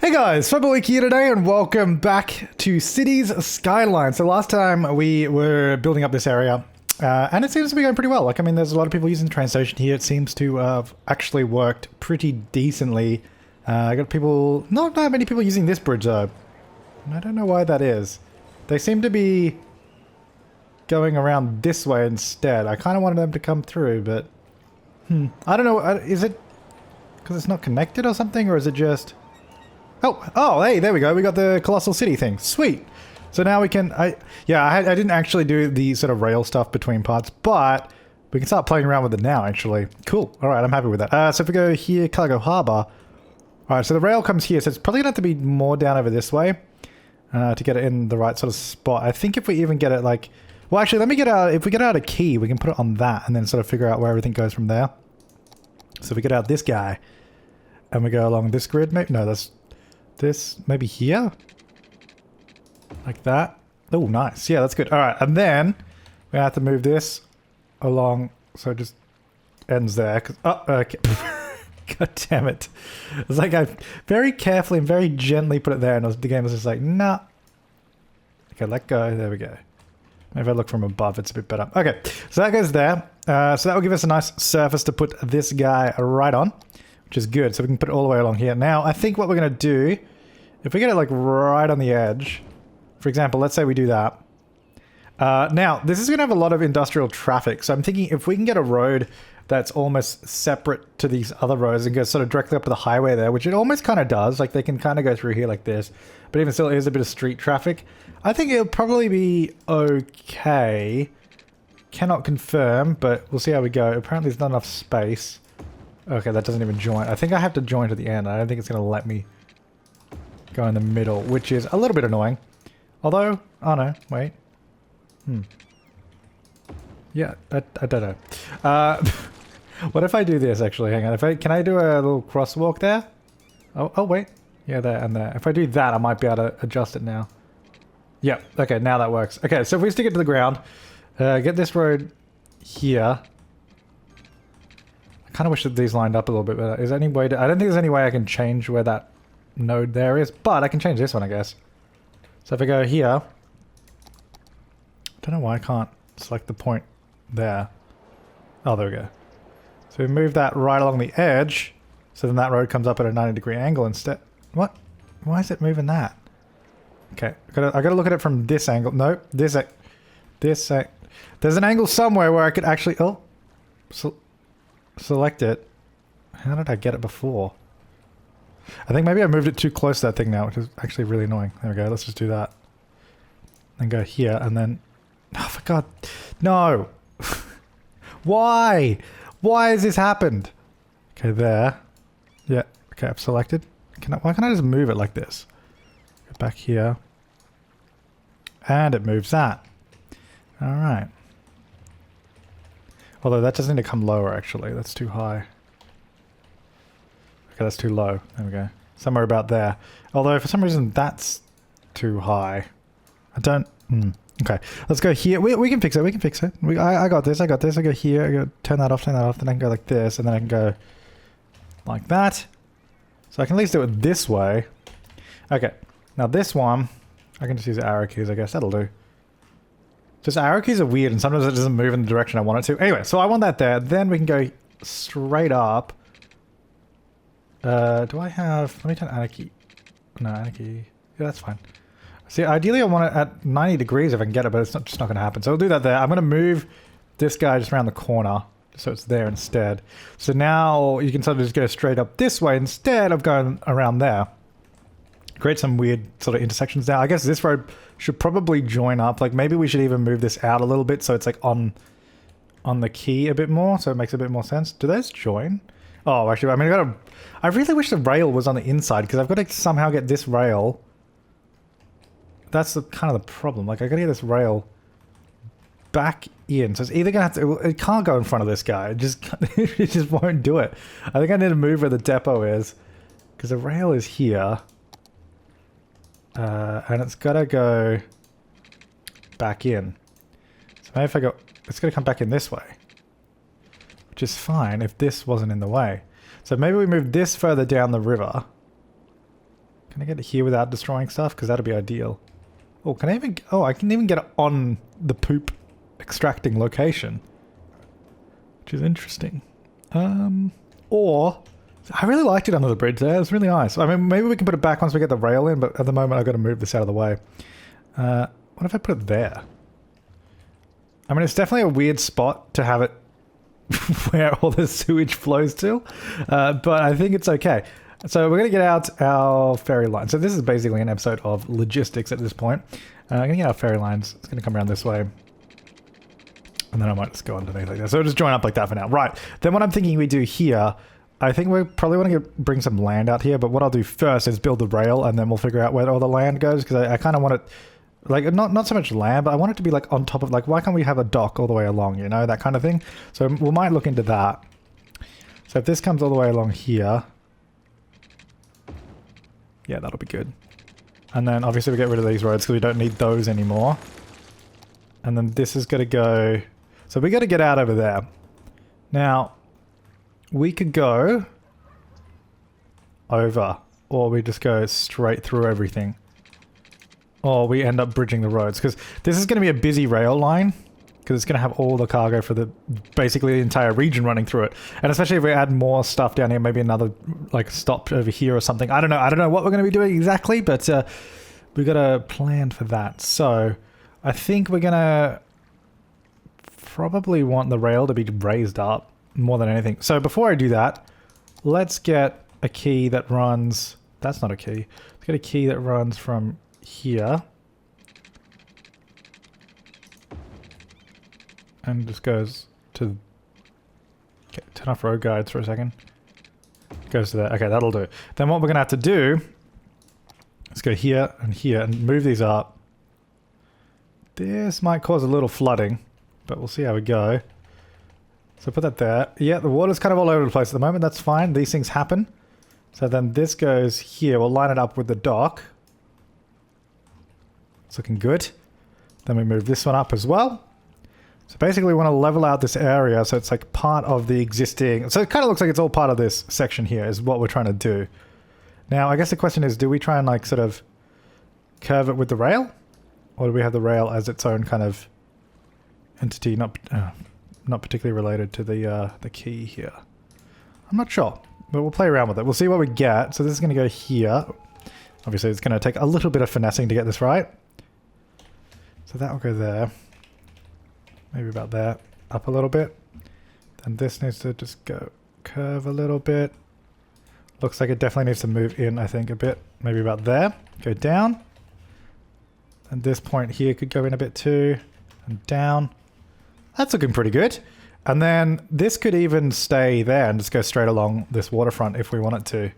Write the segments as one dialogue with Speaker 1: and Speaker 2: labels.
Speaker 1: Hey guys, Flabaliki here today and welcome back to Cities Skylines. So last time we were building up this area and it seems to be going pretty well. Like, I mean, there's a lot of people using the train station here. It seems to have actually worked pretty decently. I got people, not that many people using this bridge though. I don't know why that is. They seem to be going around this way instead. I kind of wanted them to come through, but I don't know. Is it because it's not connected or something, or is it just... Oh, hey, there we go. We got the Colossal City thing. Sweet. So now we can... I didn't actually do the sort of rail stuff between parts, but we can start playing around with it now, actually. Cool. All right, I'm happy with that. So if we go here, Cargo Harbour. All right, so the rail comes here, so it's probably going to have to be more down over this way to get it in the right sort of spot. I think if we even get it like... Well, actually, let me get out... If we get out a key, we can put it on that and then sort of figure out where everything goes from there. So if we get out this guy and we go along this grid, maybe... No, that's... This maybe here, like that. Oh, nice. Yeah, that's good. All right, and then we have to move this along, so it just ends there. Okay. God damn it! It's like I very carefully and very gently put it there, and the game was just like, nah. Okay, let go. There we go. Maybe if I look from above, it's a bit better. Okay, so that goes there. So that will give us a nice surface to put this guy right on, which is good. So we can put it all the way along here. Now, I think what we're going to do, if we get it like right on the edge, for example, let's say we do that. Now, this is going to have a lot of industrial traffic. So I'm thinking if we can get a road that's almost separate to these other roads and go sort of directly up to the highway there, which it almost kind of does. Like they can kind of go through here like this. But even still, it is a bit of street traffic. I think it'll probably be okay. Cannot confirm, but we'll see how we go. Apparently there's not enough space. Okay, that doesn't even join. I think I have to join to the end. I don't think it's going to let me go in the middle, which is a little bit annoying. Although, oh no, wait. Yeah, I don't know. What if I do this actually? Hang on. Can I do a little crosswalk there? Oh wait. Yeah, there and there. If I do that, I might be able to adjust it now. Yeah, okay, now that works. Okay, so if we stick it to the ground, get this road here. I kind of wish that these lined up a little bit better. Is there any way to... I don't think there's any way I can change where that node there is, but I can change this one, I guess. So if I go here... I don't know why I can't select the point there. Oh, there we go. So we move that right along the edge, so then that road comes up at a 90-degree angle instead. What? Why is it moving that? Okay, I gotta look at it from this angle. No, there's an angle somewhere where I could actually... Oh! Select it. How did I get it before? I think maybe I moved it too close to that thing now, which is actually really annoying. There we go. Let's just do that. Then go here and then... Oh, for God. No! Why? Why has this happened? Okay, there. Yeah. Okay, I've selected. Why can't I just move it like this? Go back here. And it moves that. Alright. Although that doesn't need to come lower, actually. That's too high. Okay, that's too low. There we go. Somewhere about there. Although, for some reason, that's too high. I don't... Okay, let's go here. We can fix it. We can fix it. I got this. I got this. I go here. I go turn that off, then I can go like this, and then I can go like that. So I can at least do it this way. Okay, now this one, I can just use the arrow keys, I guess. That'll do. Just arrow keys are weird, and sometimes it doesn't move in the direction I want it to. Anyway, so I want that there. Then we can go straight up. Do I have... Let me turn anarchy. No, anarchy. Yeah, that's fine. See, ideally I want it at 90 degrees if I can get it, but it's just not going to happen. So we'll do that there. I'm going to move this guy just around the corner, so it's there instead. So now you can sort of just go straight up this way instead of going around there. Create some weird sort of intersections now. I guess this road should probably join up. Like maybe we should even move this out a little bit so it's like on the key a bit more, so it makes a bit more sense. Do those join? Oh, actually, I mean, I really wish the rail was on the inside because I've got to somehow get this rail. That's kind of the problem. Like, I gotta get this rail back in. So it's either gonna have to... It can't go in front of this guy. It just won't do it. I think I need to move where the depot is. Because the rail is here. And it's gotta go back in. So maybe if I go... It's gonna come back in this way. Which is fine if this wasn't in the way. So maybe we move this further down the river. Can I get it here without destroying stuff? Because that'd be ideal. Oh, can I even... Oh, I can even get it on the poop extracting location. Which is interesting. Or... I really liked it under the bridge there. It's really nice. I mean, maybe we can put it back once we get the rail in, but at the moment I've got to move this out of the way. What if I put it there? I mean, it's definitely a weird spot to have it where all the sewage flows to, but I think it's okay. So we're going to get out our ferry line. So this is basically an episode of logistics at this point. I'm going to get our ferry lines. It's going to come around this way. And then I might just go underneath like that. So we'll just join up like that for now. Right. Then what I'm thinking we do here, I think we probably want to bring some land out here, but what I'll do first is build the rail and then we'll figure out where all the land goes, because I kind of want it, like, not so much land, but I want it to be like on top of, like, why can't we have a dock all the way along, you know, that kind of thing. So we might look into that. So if this comes all the way along here, yeah, that'll be good. And then obviously we get rid of these roads because we don't need those anymore. And then this is going to go, so we got to get out over there. Now, we could go over, or we just go straight through everything. Or we end up bridging the roads, because this is going to be a busy rail line, because it's going to have all the cargo for the basically the entire region running through it. And especially if we add more stuff down here, maybe another like stop over here or something. I don't know what we're going to be doing exactly, but we've got a plan for that. So I think we're going to probably want the rail to be raised up more than anything. So before I do that, let's get a key that runs... That's not a key. Let's get a key that runs from here. And just goes to... Okay, turn off road guides for a second. Goes to there. Okay, that'll do. Then what we're going to have to do is go here and move these up. This might cause a little flooding, but we'll see how we go. So put that there. Yeah, the water's kind of all over the place at the moment. That's fine. These things happen. So then this goes here. We'll line it up with the dock. It's looking good. Then we move this one up as well. So basically we want to level out this area so it's like part of the existing... So it kind of looks like it's all part of this section here is what we're trying to do. Now, I guess the question is, do we try and like sort of curve it with the rail? Or do we have the rail as its own kind of entity, not particularly related to the key here? I'm not sure, but we'll play around with it. We'll see what we get. So this is going to go here. Obviously, it's going to take a little bit of finessing to get this right. So that will go there. Maybe about there. Up a little bit. Then this needs to just go curve a little bit. Looks like it definitely needs to move in, I think, a bit. Maybe about there. Go down. And this point here could go in a bit too. And down. That's looking pretty good. And then this could even stay there and just go straight along this waterfront if we want it to.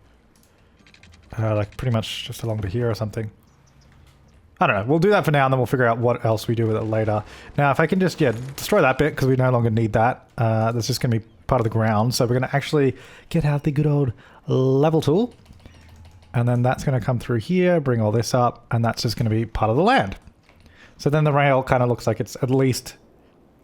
Speaker 1: Like pretty much just along to here or something. I don't know. We'll do that for now and then we'll figure out what else we do with it later. Now, if I can just, yeah, destroy that bit because we no longer need that. That's just going to be part of the ground. So we're going to actually get out the good old level tool. And then that's going to come through here, bring all this up, and that's just going to be part of the land. So then the rail kind of looks like it's at least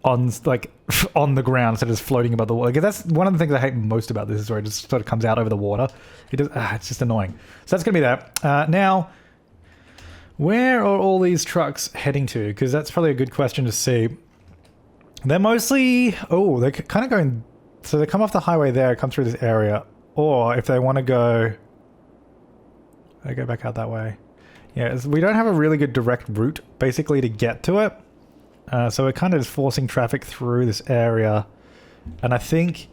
Speaker 1: on like on the ground instead of just floating above the water. Like, that's one of the things I hate most about this is where it just sort of comes out over the water. It does, it's just annoying. So that's going to be that. Now, where are all these trucks heading to? Because that's probably a good question to see. They're mostly... Oh, they're kind of going... So they come off the highway there, come through this area. Or if they want to go... They go back out that way. Yeah, we don't have a really good direct route, basically, to get to it. So we're kind of just forcing traffic through this area. And I think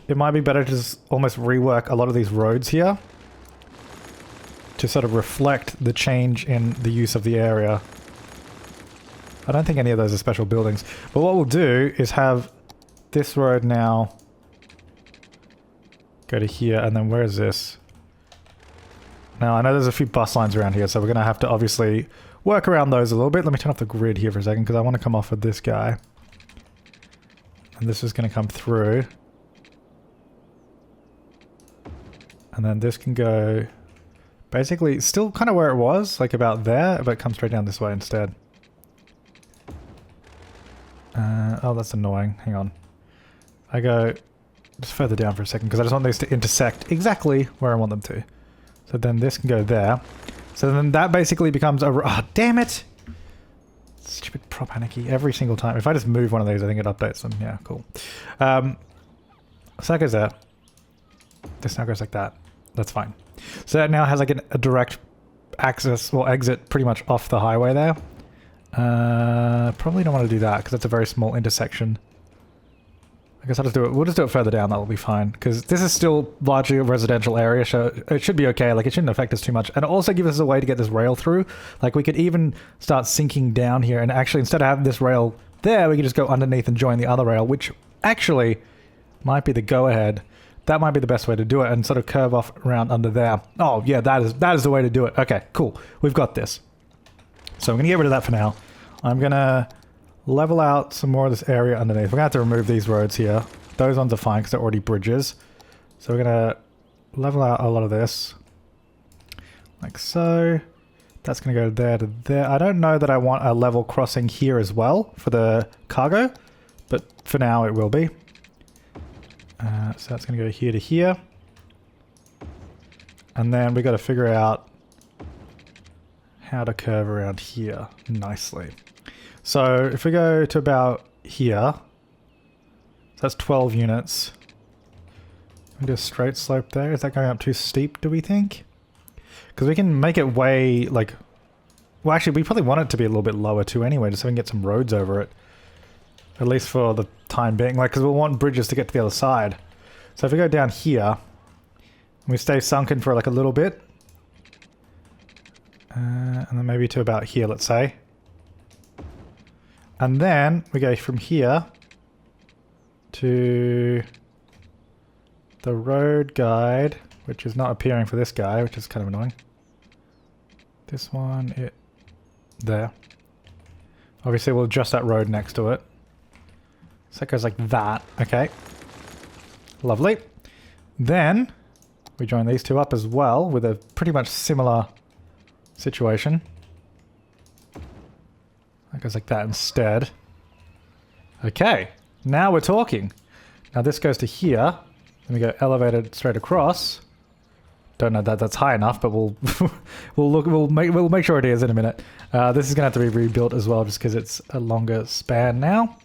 Speaker 1: it might be better to just almost rework a lot of these roads here to sort of reflect the change in the use of the area. I don't think any of those are special buildings. But what we'll do is have this road now go to here, and then where is this? Now, I know there's a few bus lines around here, so we're going to have to obviously work around those a little bit. Let me turn off the grid here for a second, because I want to come off of this guy. And this is going to come through. And then this can go... Basically, still kind of where it was, like about there, but come straight down this way instead. Oh, that's annoying. Hang on. I go just further down for a second, because I just want these to intersect exactly where I want them to. So then this can go there. So then that basically becomes a... Oh, damn it! Stupid prop anarchy every single time. If I just move one of these, I think it updates them. Yeah, cool. So that goes there. This now goes like that. That's fine. So that now has like a direct access or exit pretty much off the highway there. Probably don't want to do that because that's a very small intersection. I guess I'll just do it. We'll just do it further down. That'll be fine because this is still largely a residential area, so it should be okay. Like it shouldn't affect us too much, and also give us a way to get this rail through. Like we could even start sinking down here, and actually instead of having this rail there, we could just go underneath and join the other rail, which actually might be the go-ahead. That might be the best way to do it, and sort of curve off around under there. Oh yeah, that is the way to do it. Okay, cool. We've got this. So I'm gonna get rid of that for now. I'm gonna level out some more of this area underneath. We're gonna have to remove these roads here. Those ones are fine because they're already bridges. So we're gonna level out a lot of this. Like so. That's gonna go there to there. I don't know that I want a level crossing here as well for the cargo, but for now it will be. So that's gonna go here to here. And then we gotta figure out how to curve around here nicely. So if we go to about here, so that's 12 units. We do a straight slope there. Is that going up too steep, do we think? Because we can make it way, like... Well, actually, we probably want it to be a little bit lower too anyway, just so we can get some roads over it. At least for the time being. Like, because we'll want bridges to get to the other side. So if we go down here, and we stay sunken for like a little bit, and then maybe to about here, let's say. And then we go from here to the road guide, which is not appearing for this guy, which is kind of annoying. This one, there. Obviously, we'll adjust that road next to it. So it goes like that. Okay. Lovely. Then we join these two up as well with a pretty much similar situation. That goes like that instead. Okay, now we're talking. Now this goes to here. Then we go elevated straight across. Don't know that that's high enough, but we'll we'll make sure it is in a minute. This is gonna have to be rebuilt as well, just because it's a longer span now.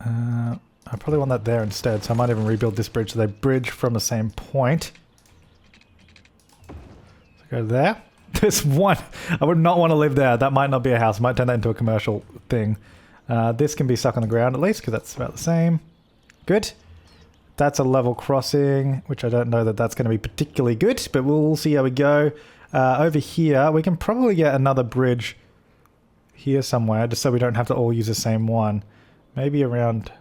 Speaker 1: I probably want that there instead, so I might even rebuild this bridge so they bridge from the same point. So go there. This one, I would not want to live there. That might not be a house. I might turn that into a commercial thing. This can be stuck on the ground at least, because that's about the same. Good. That's a level crossing, which I don't know that that's going to be particularly good, but we'll see how we go. Over here, we can probably get another bridge here somewhere, just so we don't have to all use the same one. Maybe around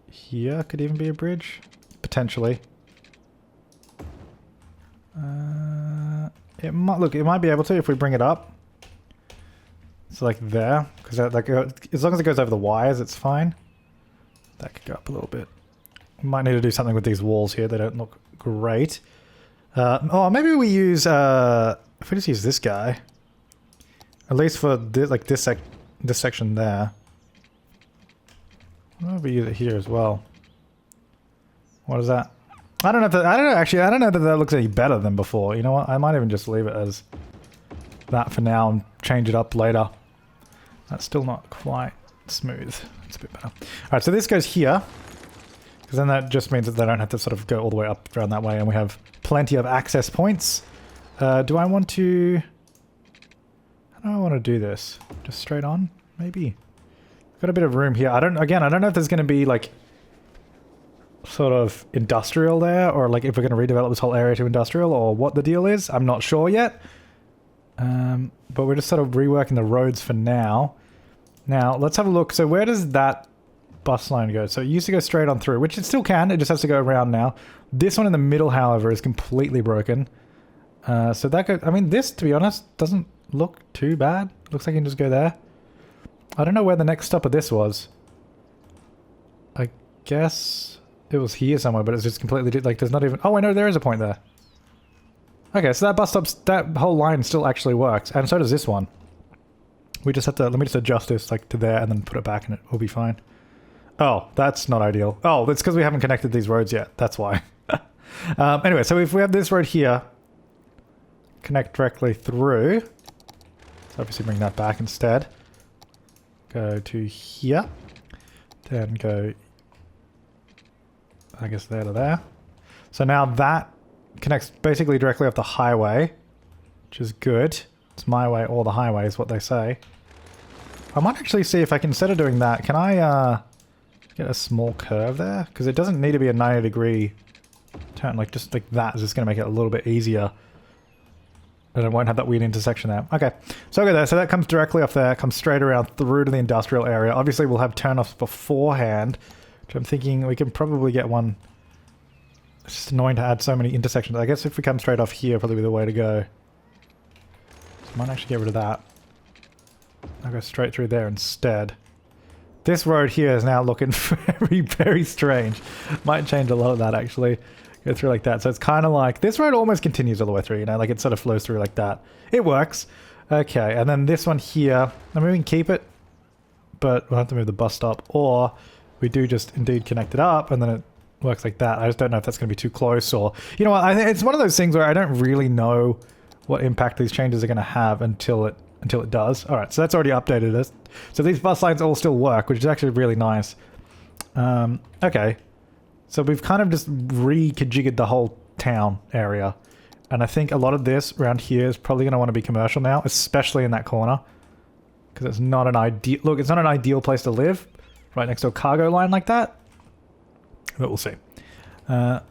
Speaker 1: here could even be a bridge, potentially. It might be able to if we bring it up. So like there, because like as long as it goes over the wires, it's fine. That could go up a little bit. We might need to do something with these walls here. They don't look great. Oh, maybe we use if we just use this guy, at least for this, like this section there. What if we use it here as well? What is that? I don't know if that, I don't know that that looks any better than before. You know what? I might even just leave it as that for now and change it up later. That's still not quite smooth. It's a bit better. Alright, so this goes here. Because then that just means that they don't have to sort of go all the way up around that way, and we have plenty of access points. Do I want to... How do I want to do this? Just straight on? Maybe. Got a bit of room here. I don't know if there's going to be like sort of industrial there, or like if we're going to redevelop this whole area to industrial, or what the deal is. I'm not sure yet. But we're just sort of reworking the roads for now. Now, let's have a look. So where does that bus line go? So it used to go straight on through, which it still can. It just has to go around now. This one in the middle, however, is completely broken. So that goes... I mean, this, to be honest, doesn't look too bad. Looks like you can just go there. I don't know where the next stop of this was. I guess it was here somewhere, but it's just completely... Like, there's not even... Oh, I know there is a point there. Okay, so that bus stop's... That whole line still actually works. And so does this one. We just have to... Let me just adjust this, like, to there and then put it back and it will be fine. Oh, that's not ideal. Oh, that's because we haven't connected these roads yet. That's why. Anyway, so if we have this road here, connect directly through. So obviously bring that back instead. Go to here. Then go, I guess, there to there. So now that connects basically directly off the highway, which is good. It's my way or the highway is what they say. I might actually see if I can, instead of doing that, can I get a small curve there? Because it doesn't need to be a 90-degree turn, like just like that is just going to make it a little bit easier. And it won't have that weird intersection there. Okay, so I'll go there. So that comes directly off there, comes straight around through to the industrial area. Obviously we'll have turnoffs beforehand, which I'm thinking we can probably get one. It's just annoying to add so many intersections. I guess if we come straight off here, probably be the way to go. So I might actually get rid of that. I'll go straight through there instead. This road here is now looking very, very strange. Might change a lot of that actually. Go through like that. So it's kind of like, this road almost continues all the way through, you know, like it sort of flows through like that. It works. Okay, and then this one here, I mean we can keep it, but we'll have to move the bus stop, or we do just indeed connect it up and then it works like that. I just don't know if that's going to be too close, or, you know what, I think it's one of those things where I don't really know what impact these changes are going to have until it does. All right, so that's already updated us. So these bus lines all still work, which is actually really nice. Okay. So we've kind of just reconfigured the whole town area. And I think a lot of this around here is probably going to want to be commercial now, especially in that corner. Because it's not an ideal... Look, it's not an ideal place to live, right next to a cargo line like that. But we'll see. Some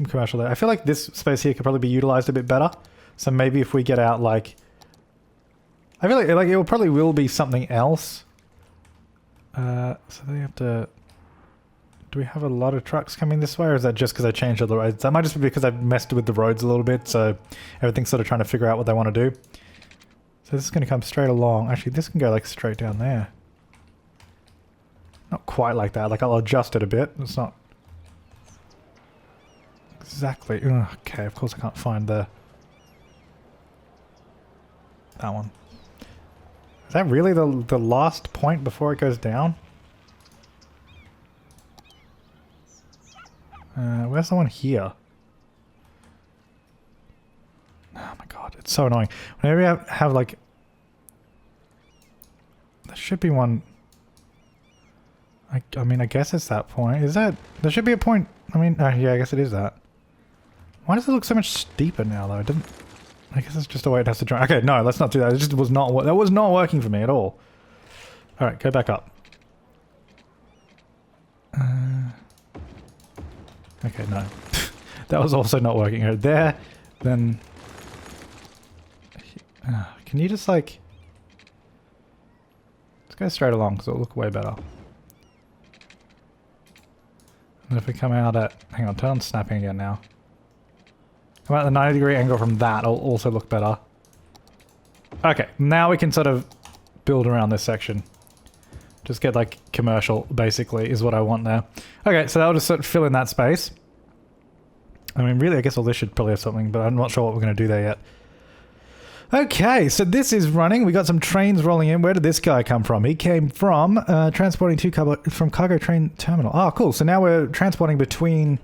Speaker 1: commercial there. I feel like this space here could probably be utilized a bit better. So maybe if we get out like... I feel like it probably will be something else. So they have to... Do we have a lot of trucks coming this way, or is that just because I changed all the roads? That might just be because I've messed with the roads a little bit, so everything's sort of trying to figure out what they want to do. So this is going to come straight along. Actually, this can go like straight down there. Not quite like that. Like I'll adjust it a bit. It's not exactly... Ugh, okay, of course I can't find that one. Is that really the last point before it goes down? Where's the one here? Oh my god, it's so annoying. Whenever you have like... There should be one... I mean, I guess it's that point. Is that... There should be a point... I mean, yeah, I guess it is that. Why does it look so much steeper now, though? It didn't... I guess it's just a way it has to join. Okay, no, let's not do that. It just was not... That was not working for me at all. Alright, go back up. Okay, no. That was also not working. Right there, then... can you just like... Let's go straight along because it'll look way better. And if we come out at... Hang on, turn on snapping again now. Come out at the 90-degree angle from that, it'll also look better. Okay, now we can sort of build around this section. Just get like commercial, basically, is what I want there. Okay, so that'll just sort of fill in that space. I mean, really, I guess all this should probably have something, but I'm not sure what we're going to do there yet. Okay, so this is running. We got some trains rolling in. Where did this guy come from? He came from transporting from cargo train terminal. Oh, cool. So now we're transporting between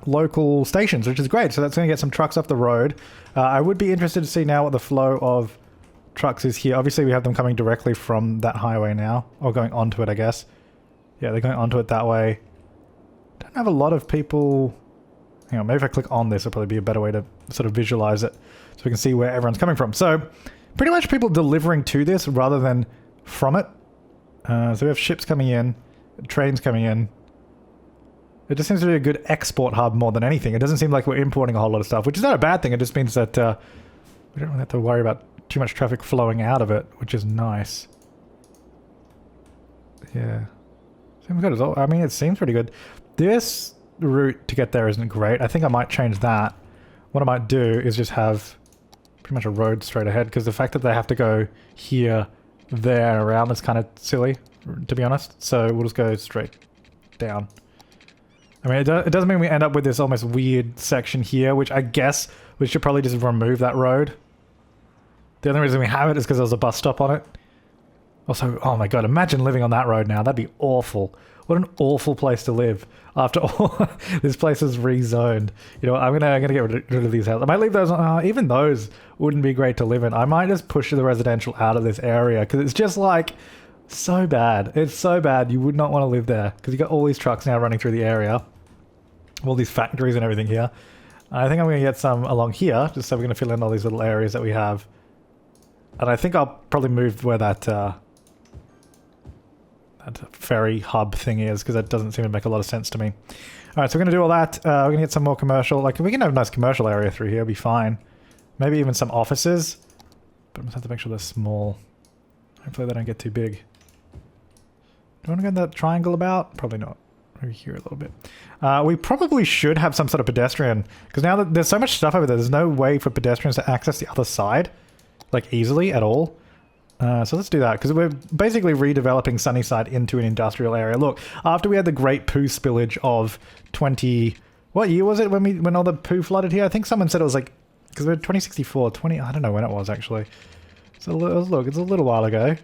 Speaker 1: local stations, which is great. So that's going to get some trucks off the road. I would be interested to see now what the flow of trucks is here. Obviously, we have them coming directly from that highway now, or going onto it, I guess. Yeah, they're going onto it that way. Don't have a lot of people... Hang on, maybe if I click on this, it'll probably be a better way to sort of visualize it, so we can see where everyone's coming from. So, pretty much people delivering to this rather than from it. So we have ships coming in, trains coming in. It just seems to be a good export hub more than anything. It doesn't seem like we're importing a whole lot of stuff, which is not a bad thing. It just means that we don't really have to worry about too much traffic flowing out of it, which is nice. Yeah. Seems good as well. I mean, it seems pretty good. This route to get there isn't great. I think I might change that. What I might do is just have pretty much a road straight ahead, because the fact that they have to go here, there, and around is kind of silly, to be honest. So we'll just go straight down. I mean, it doesn't mean we end up with this almost weird section here, which I guess we should probably just remove that road. The only reason we have it is because there's a bus stop on it. Also, oh my god, imagine living on that road now. That'd be awful. What an awful place to live. After all, this place is rezoned. You know, I'm gonna get rid of these houses. I might leave those. Even those wouldn't be great to live in. I might just push the residential out of this area because it's just like so bad. It's so bad. You would not want to live there because you got all these trucks now running through the area, all these factories and everything here. I think I'm gonna get some along here, just so we're gonna fill in all these little areas that we have. And I think I'll probably move where that ferry hub thing is, because that doesn't seem to make a lot of sense to me. Alright, so we're going to do all that. We're going to get some more commercial. Like, we can have a nice commercial area through here. It'll be fine. Maybe even some offices. But I'm going to have to make sure they're small. Hopefully they don't get too big. Do you want to get that triangle about? Probably not. Maybe here a little bit. We probably should have some sort of pedestrian. Because now that there's so much stuff over there, there's no way for pedestrians to access the other side. Like, easily at all. So let's do that, because we're basically redeveloping Sunnyside into an industrial area. Look, after we had the great poo spillage of 20... What year was it when all the poo flooded here? I think someone said it was like... Because we're 2064, I don't know when it was, actually. So look, it's a little while ago.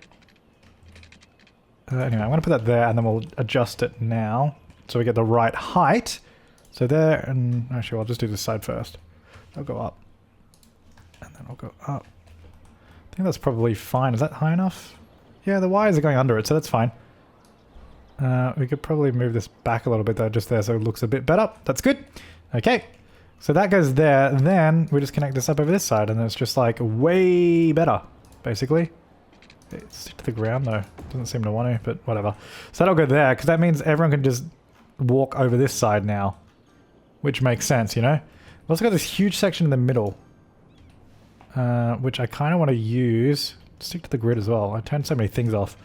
Speaker 1: Anyway, I'm going to put that there, and then we'll adjust it now. So we get the right height. So there, and... Actually, I'll just do this side first. I'll go up. And then I'll go up. I think that's probably fine. Is that high enough? Yeah, the wires are going under it, so that's fine. We could probably move this back a little bit though, just there, so it looks a bit better. That's good. Okay. So that goes there. Then we just connect this up over this side, and then it's just like way better, basically. It's stick to the ground though. Doesn't seem to want to, but whatever. So that'll go there, because that means everyone can just walk over this side now. Which makes sense, you know? We've also got this huge section in the middle. Which I kind of want to use. Stick to the grid as well. I turned so many things off.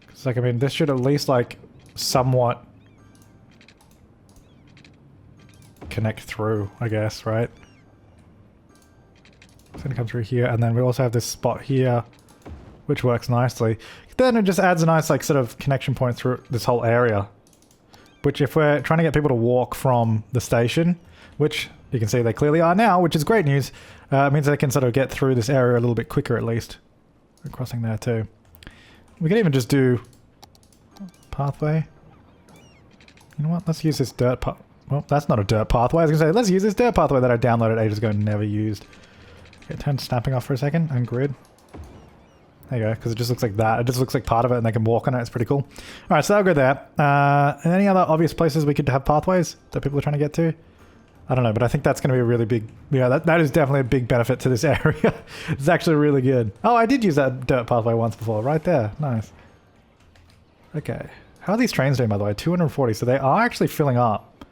Speaker 1: It's like, I mean, this should at least like somewhat connect through, I guess, right? It's going to come through here, and then we also have this spot here, which works nicely. Then it just adds a nice like sort of connection point through this whole area. Which if we're trying to get people to walk from the station, which you can see they clearly are now, which is great news. It means they can sort of get through this area a little bit quicker at least. We're crossing there too. We can even just do pathway. You know what? Let's use this dirt path. Well, that's not a dirt pathway. I was going to say, let's use this dirt pathway that I downloaded ages ago and never used. Okay, turn snapping off for a second and grid. There you go, because it just looks like that. It just looks like part of it and they can walk on it. It's pretty cool. Alright, so that'll go there. And any other obvious places we could have pathways that people are trying to get to? I don't know, but I think that's going to be a really big... Yeah, that is definitely a big benefit to this area. It's actually really good. Oh, I did use that dirt pathway once before. Right there. Nice. Okay. How are these trains doing, by the way? 240. So they are actually filling up.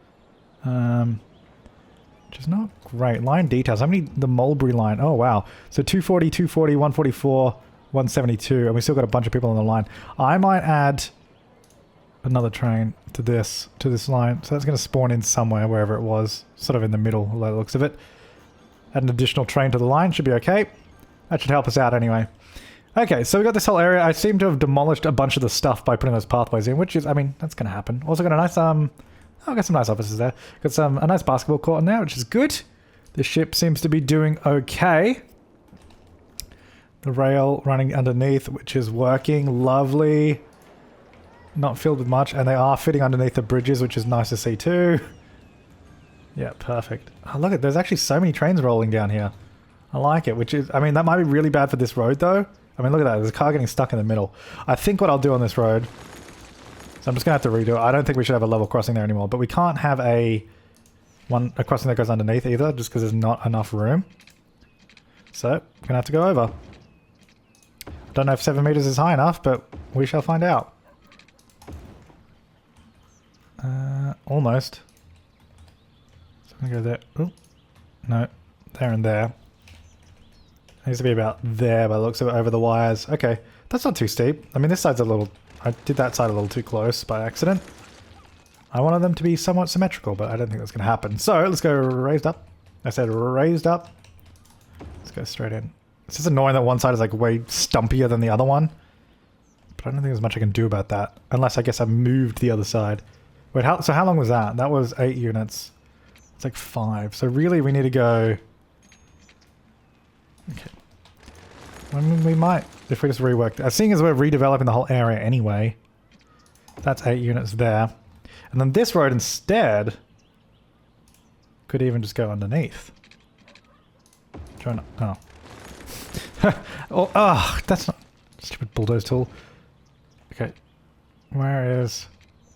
Speaker 1: Which is not great. Line details. How many... The Mulberry line. Oh, wow. So 240, 240, 144, 172. And we still got a bunch of people on the line. I might add another train to this line. So that's going to spawn in somewhere, wherever it was. Sort of in the middle, by the looks of it. Add an additional train to the line. Should be okay. That should help us out anyway. Okay, so we got this whole area. I seem to have demolished a bunch of the stuff by putting those pathways in, which is, I mean, that's going to happen. Also got a nice, oh, got some nice offices there. Got a nice basketball court in there, which is good. The ship seems to be doing okay. The rail running underneath, which is working. Lovely. Not filled with much, and they are fitting underneath the bridges, which is nice to see too. Yeah, perfect. Oh, look, there's actually so many trains rolling down here. I like it, which is, I mean, that might be really bad for this road though. I mean, look at that, there's a car getting stuck in the middle. I think what I'll do on this road, so I'm just going to have to redo it. I don't think we should have a level crossing there anymore, but we can't have a crossing that goes underneath either, just because there's not enough room. So, we're going to have to go over. Don't know if 7 meters is high enough, but we shall find out. Almost. So I'm going to go there. Ooh. No. There and there. It needs to be about there by the looks of it, over the wires. Okay. That's not too steep. I mean, this side's a little... I did that side a little too close by accident. I wanted them to be somewhat symmetrical, but I don't think that's going to happen. So, let's go raised up. I said raised up. Let's go straight in. It's just annoying that one side is like way stumpier than the other one. But I don't think there's much I can do about that. Unless I guess I moved the other side. Wait, so how long was that? That was 8 units. It's like 5. So really we need to go... Okay. I mean, we might, if we just reworked it. Seeing as we're redeveloping the whole area anyway. That's 8 units there. And then this road instead could even just go underneath. Trying to, oh, that's not stupid bulldoze tool. Okay, where is?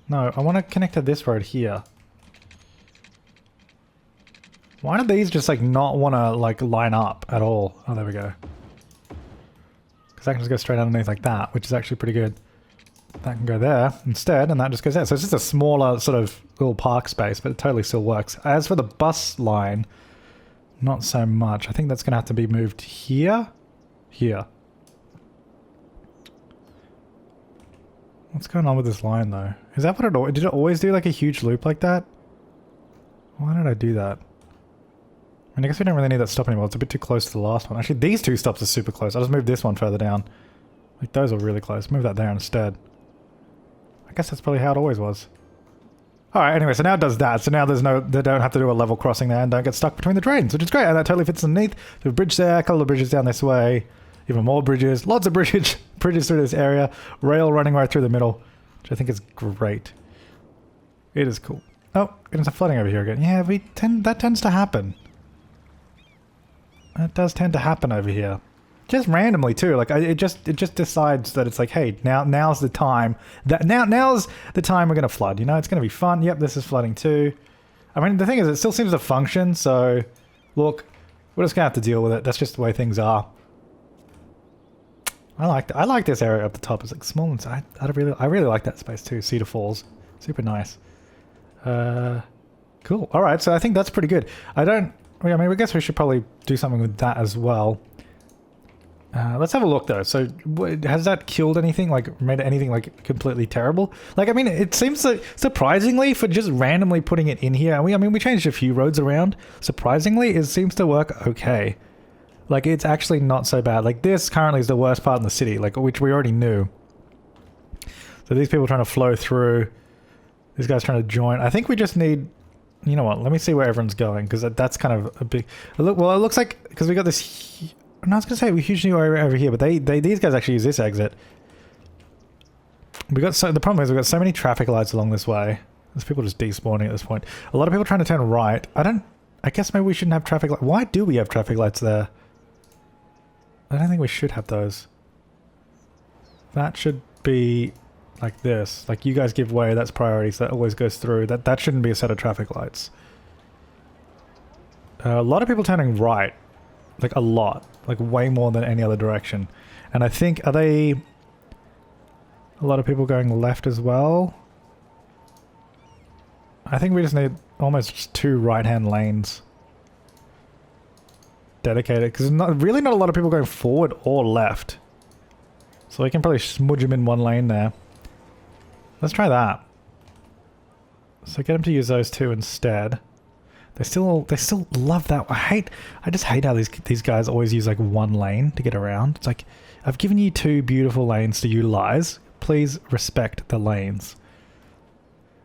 Speaker 1: No, I want to connect to this road here. Why do these just like not want to like line up at all? Oh, there we go. Because I can just go straight underneath like that, which is actually pretty good. That can go there instead, and that just goes there. So it's just a smaller sort of little park space, but it totally still works. As for the bus line, not so much. I think that's going to have to be moved here. Here. What's going on with this line, though? Is that what it... Did it always do, like, a huge loop like that? Why did I do that? I mean, I guess we don't really need that stop anymore. It's a bit too close to the last one. Actually, these two stops are super close. I'll just move this one further down. Like, those are really close. Move that there instead. I guess that's probably how it always was. Alright, anyway, so now it does that. So now there's no... They don't have to do a level crossing there and don't get stuck between the trains, which is great. And that totally fits underneath. There's a bridge there, a couple of bridges down this way. Even more bridges. Lots of bridges through this area. Rail running right through the middle, which I think is great. It is cool. Oh, getting some flooding over here again. Yeah, that tends to happen. That does tend to happen over here. Just randomly too. Like it just decides that it's like, hey, now's the time. Now's the time we're gonna flood. You know, it's gonna be fun. Yep, this is flooding too. I mean, the thing is, it still seems to function. So, look, we're just gonna have to deal with it. That's just the way things are. I like this area up the top. It's like small and I really like that space too. Cedar Falls, super nice. Cool. All right, so I think that's pretty good. I mean, I guess we should probably do something with that as well. Let's have a look though. So has that killed anything? Like made anything like completely terrible? Like, I mean, it seems like surprisingly for just randomly putting it in here. I mean, we changed a few roads around. Surprisingly, it seems to work okay. Like it's actually not so bad. Like this currently is the worst part in the city, like which we already knew. So these people trying to flow through. These guys trying to join. I think we just need... You know what? Let me see where everyone's going because that's kind of a big... Well, it looks like... Because we got this... I was going to say we hugely over here, but these guys actually use this exit. We got the problem is we've got so many traffic lights along this way. There's people just despawning at this point. A lot of people trying to turn right. I guess maybe we shouldn't have traffic lights. Why do we have traffic lights there? I don't think we should have those. That should be like this. Like you guys give way, that's priority, so that always goes through. That shouldn't be a set of traffic lights. A lot of people turning right. Like a lot. Like way more than any other direction. And I think, are they... A lot of people going left as well? I think we just need almost just 2 right-hand lanes. Dedicated, because really not a lot of people going forward or left. So we can probably smudge them in one lane there. Let's try that. So get them to use those 2 instead. They still love that. I just hate how these guys always use like one lane to get around. It's like, I've given you 2 beautiful lanes to utilize. Please respect the lanes.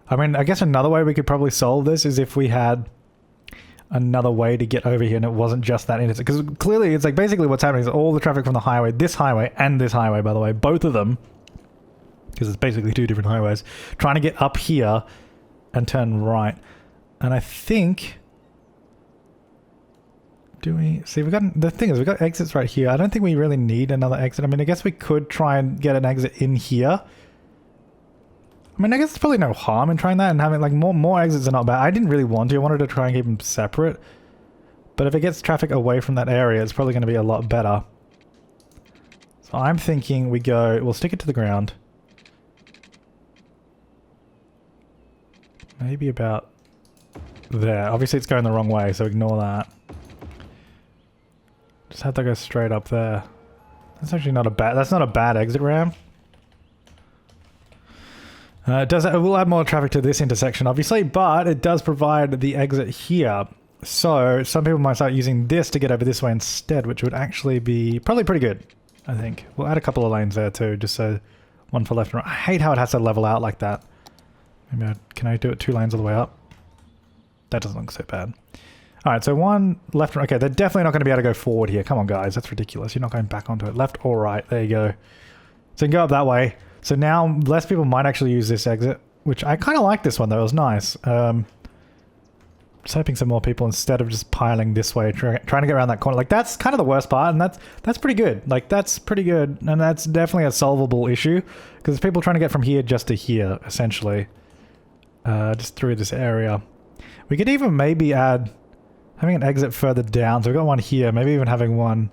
Speaker 1: I mean, I guess another way we could probably solve this is if we had another way to get over here and it wasn't just that intersection. Because clearly it's like basically what's happening is all the traffic from the highway, this highway and this highway, by the way, both of them, because it's basically 2 different highways, trying to get up here and turn right. And I think... Do we... See, the thing is, we've got exits right here. I don't think we really need another exit. I mean, I guess we could try and get an exit in here. I mean, I guess there's probably no harm in trying that and having, like, more exits are not bad. I didn't really want to. I wanted to try and keep them separate. But if it gets traffic away from that area, it's probably going to be a lot better. So I'm thinking we'll stick it to the ground. Maybe about there. Obviously it's going the wrong way, so ignore that. Just have to go straight up there. That's actually not a bad exit ramp. It will add more traffic to this intersection, obviously, but it does provide the exit here. So some people might start using this to get over this way instead, which would actually be probably pretty good, I think. We'll add a couple of lanes there too, just so one for left and right. I hate how it has to level out like that. Maybe can I do it 2 lanes all the way up? That doesn't look so bad. All right, so one left. Okay, they're definitely not going to be able to go forward here. Come on, guys. That's ridiculous. You're not going back onto it. Left or right. There you go. So you can go up that way. So now less people might actually use this exit, which I kind of like this one, though. It was nice. Just hoping some more people, instead of just piling this way, trying to get around that corner. Like, that's kind of the worst part, and that's pretty good. Like, that's pretty good, and that's definitely a solvable issue, because people trying to get from here just to here, essentially. Just through this area. We could even maybe add having an exit further down. So we've got one here, maybe even having one,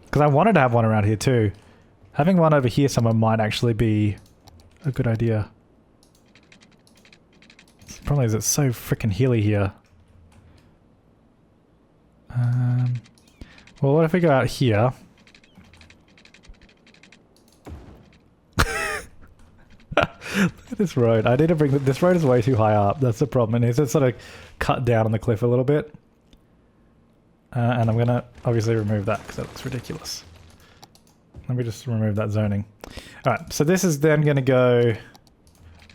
Speaker 1: because I wanted to have one around here too. Having one over here somewhere might actually be a good idea. The problem is it's so freaking hilly here. Well, what if we go out here? Look at this road. I need to bring... This road is way too high up. That's the problem. And it's sort of cut down on the cliff a little bit. And I'm going to obviously remove that because that looks ridiculous. Let me just remove that zoning. Alright, so this is then going to go...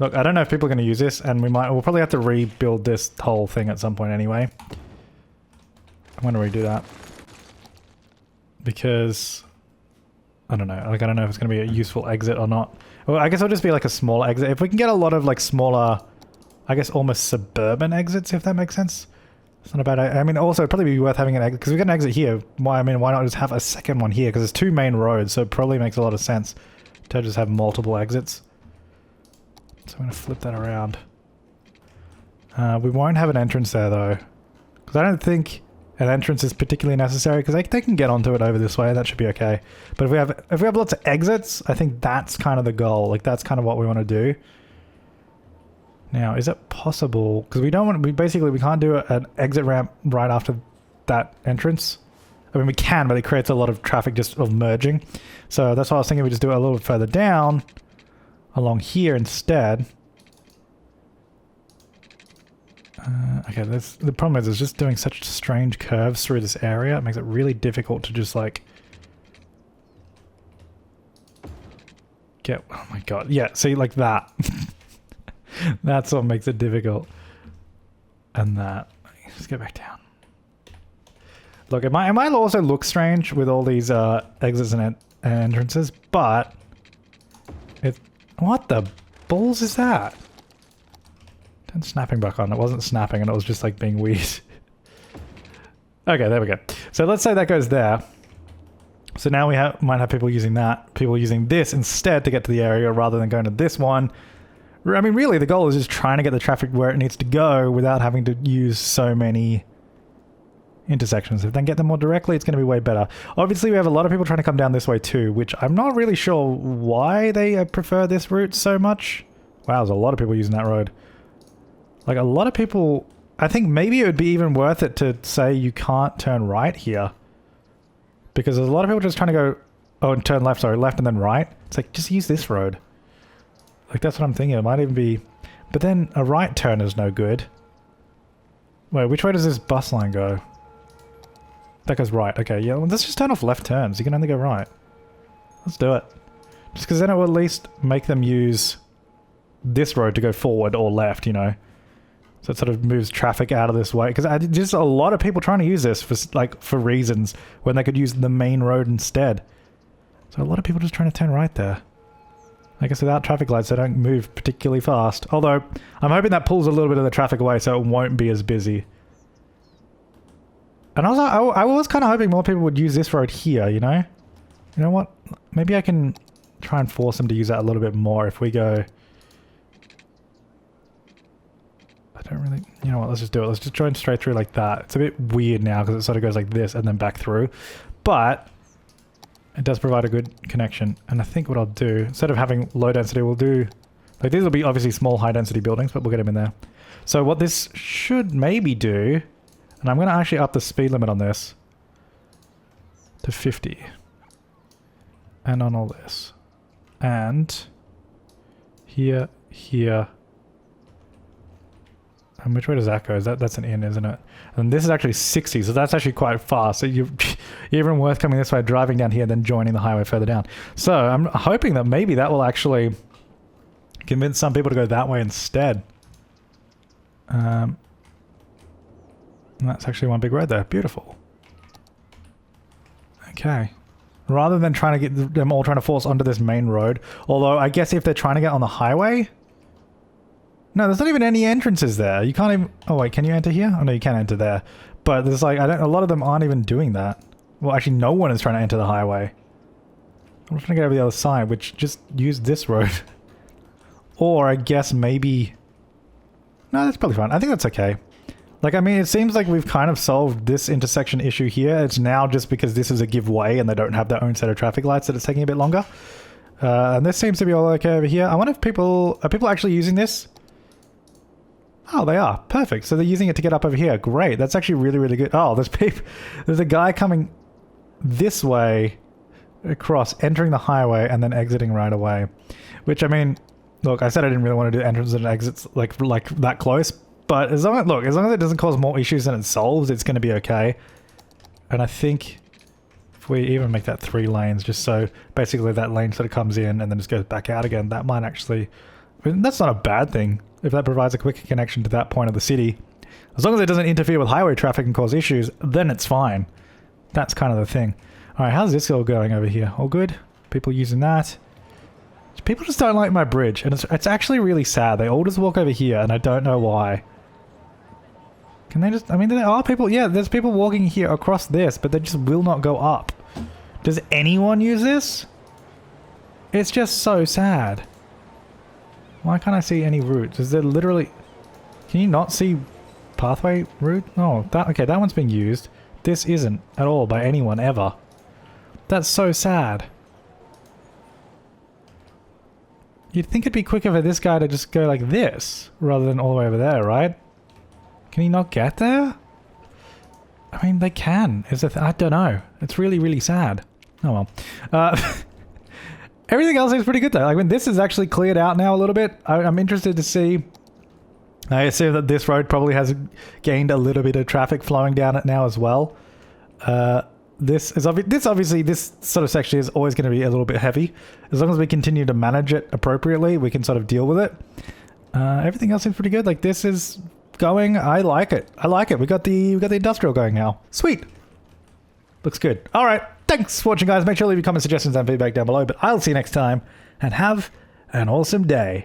Speaker 1: Look, I don't know if people are going to use this, and we'll probably have to rebuild this whole thing at some point anyway. I'm going to redo that. Because... I don't know. Like, I don't know if it's going to be a useful exit or not. Well, I guess it'll just be like a smaller exit. If we can get a lot of like smaller, I guess almost suburban exits, if that makes sense. It's not a bad idea. I mean, also it'd probably be worth having an exit, because we've got an exit here. Why not just have a second one here? Because there's two main roads, so it probably makes a lot of sense to just have multiple exits. So I'm going to flip that around. We won't have an entrance there though, because I don't think an entrance is particularly necessary, because they can get onto it over this way. That should be okay. But if we have lots of exits, I think that's kind of the goal. Like, that's kind of what we want to do. Now, is it possible? Because we can't do an exit ramp right after that entrance. I mean, we can, but it creates a lot of traffic just of merging. So that's why I was thinking we just do it a little bit further down along here instead. Okay, the problem is it's just doing such strange curves through this area. It makes it really difficult to just like get... Oh my god. Yeah, see, like that. That's what makes it difficult. And that. Let's get back down. Look, it might also look strange with all these exits and entrances, but... What the balls is that? Turn snapping back on. It wasn't snapping and it was just like being weird. Okay, there we go. So let's say that goes there. So now we might have people using that. People using this instead to get to the area rather than going to this one. I mean, really, the goal is just trying to get the traffic where it needs to go without having to use so many intersections. If they can get them more directly, it's going to be way better. Obviously, we have a lot of people trying to come down this way too, which I'm not really sure why they prefer this route so much. Wow, there's a lot of people using that road. Like, a lot of people... I think maybe it would be even worth it to say you can't turn right here. Because there's a lot of people just trying to go... Oh, and turn left, sorry. Left and then right. It's like, just use this road. Like, that's what I'm thinking. It might even be... But then a right turn is no good. Wait, which way does this bus line go? That goes right. Okay, yeah. Well, let's just turn off left turns. You can only go right. Let's do it. Just because then it will at least make them use this road to go forward or left, you know. So it sort of moves traffic out of this way. Because just a lot of people trying to use this for reasons when they could use the main road instead. So a lot of people just trying to turn right there. I guess without traffic lights, they don't move particularly fast. Although, I'm hoping that pulls a little bit of the traffic away so it won't be as busy. And also, I was kind of hoping more people would use this road here, you know? You know what? Maybe I can try and force them to use that a little bit more if we go... I don't really... You know what? Let's just do it. Let's just join straight through like that. It's a bit weird now because it sort of goes like this and then back through. But it does provide a good connection. And I think what I'll do, instead of having low density, we'll do... Like, these will be obviously small high density buildings, but we'll get them in there. So what this should maybe do... And I'm going to actually up the speed limit on this to 50. And on all this. And here, here. And which way does that go? That's an in, isn't it? And this is actually 60, so that's actually quite fast. So you're even worth coming this way, driving down here, then joining the highway further down. So I'm hoping that maybe that will actually convince some people to go that way instead. And that's actually one big road there. Beautiful. Okay. Rather than trying to get them all trying to force onto this main road, although I guess if they're trying to get on the highway... No, there's not even any entrances there. You can't even... Oh wait, can you enter here? Oh no, you can enter there. But there's like, a lot of them aren't even doing that. Well, actually no one is trying to enter the highway. I'm trying to get over the other side, which just use this road. Or I guess maybe... No, that's probably fine. I think that's okay. Like, I mean, it seems like we've kind of solved this intersection issue here. It's now just because this is a give way and they don't have their own set of traffic lights that it's taking a bit longer. And this seems to be all okay over here. I wonder if people... Are people actually using this? Oh, they are. Perfect. So they're using it to get up over here. Great. That's actually really, really good. Oh, there's a guy coming this way across, entering the highway and then exiting right away. Which, I mean, look, I said I didn't really want to do entrances and exits like that close. But as long as it doesn't cause more issues than it solves, it's going to be okay. And I think if we even make that 3 lanes, just so basically that lane sort of comes in and then just goes back out again, that might actually... I mean, that's not a bad thing if that provides a quicker connection to that point of the city. As long as it doesn't interfere with highway traffic and cause issues, then it's fine. That's kind of the thing. Alright, how's this all going over here? All good? People using that? People just don't like my bridge, and it's actually really sad. They all just walk over here, and I don't know why. Can they just... I mean, there are people... Yeah, there's people walking here across this, but they just will not go up. Does anyone use this? It's just so sad. Why can't I see any routes? Is there literally... Can you not see pathway route? Oh, okay, that one's being used. This isn't at all by anyone ever. That's so sad. You'd think it'd be quicker for this guy to just go like this, rather than all the way over there, right? Can he not get there? I mean, they can. I don't know. It's really, really sad. Oh well. Everything else seems pretty good though. Like when this is actually cleared out now a little bit, I'm interested to see. I assume that this road probably has gained a little bit of traffic flowing down it now as well. This obviously, this sort of section is always going to be a little bit heavy. As long as we continue to manage it appropriately, we can sort of deal with it. Everything else seems pretty good. Like this is going. I like it. I like it. We got the industrial going now. Sweet. Looks good. All right. Thanks for watching, guys. Make sure to leave your comments, suggestions, and feedback down below. But I'll see you next time, and have an awesome day.